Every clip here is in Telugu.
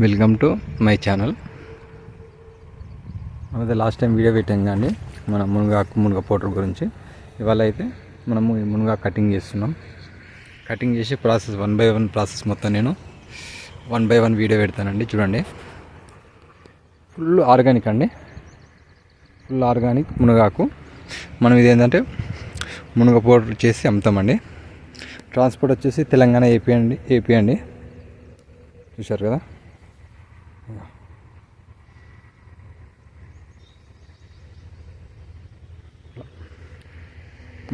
Welcome to my channel. అయితే లాస్ట్ టైం వీడియో పెట్టాం కానీ మన మునగ పౌడర్ గురించి. ఇవాళ అయితే మనము ఈ మునగ కటింగ్ చేస్తున్నాం. కటింగ్ చేసి ప్రాసెస్ 1 by 1 ప్రాసెస్ మొత్తం నేను 1 by 1 వీడియో పెడతానండి. చూడండి, ఫుల్ ఆర్గానిక్ అండి, ఫుల్ ఆర్గానిక్ మునగాకు. మనం ఇది ఏంటంటే మునగ పౌడర్ చేసి అమ్ముతామండి. ట్రాన్స్పోర్ట్ వచ్చేసి తెలంగాణ ఏపీ అండి. చూశారు కదా.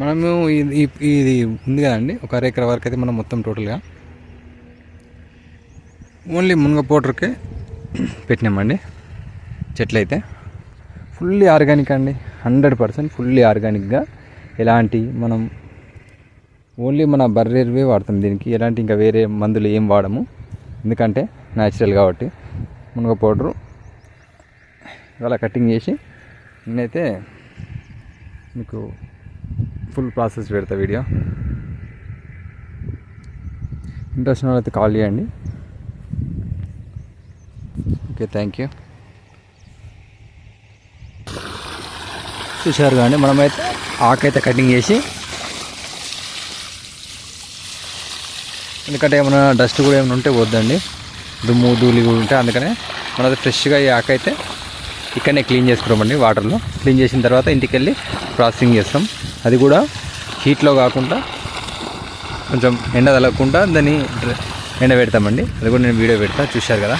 మనము ఇది ఉంది కదండి, 1 ఎకరా వరకు అయితే మనం మొత్తం టోటల్గా ఓన్లీ మునగ పౌడర్కే పెట్టినామండి. చెట్లు అయితే ఫుల్లీ ఆర్గానిక్ అండి, 100% ఫుల్లీ ఆర్గానిక్గా. ఎలాంటి మనం ఓన్లీ మన బర్రెర్వే వాడతాం దీనికి. ఎలాంటి ఇంకా వేరే మందులు ఏం వాడము, ఎందుకంటే న్యాచురల్ కాబట్టి. మునగ పౌడరు ఇవాళ కటింగ్ చేసి నేనైతే మీకు ఫుల్ ప్రాసెస్ పెడతా వీడియో. ఇంట్రెస్ట్ ఉన్న అయితే కాల్ చేయండి. Okay, thank you. చూశారు కానీ మనమైతే ఆకైతే కటింగ్ చేసి, ఎందుకంటే ఏమైనా డస్ట్ కూడా ఏమైనా ఉంటే వద్దండి, దుమ్ము ధూళి కూడా ఉంటే. అందుకనే మనది ఫ్రెష్గా ఈ ఆకైతే ఇక్కడనే క్లీన్ చేసుకున్నామండి. వాటర్లో క్లీన్ చేసిన తర్వాత ఇంటికి వెళ్ళి ప్రాసెసింగ్ చేస్తాం. అది కూడా హీట్లో కాకుండా కొంచెం ఎండ తగలకుండా దాన్ని ఎండ పెడతామండి. అది కూడా నేను వీడియో పెడతా. చూశారు కదా.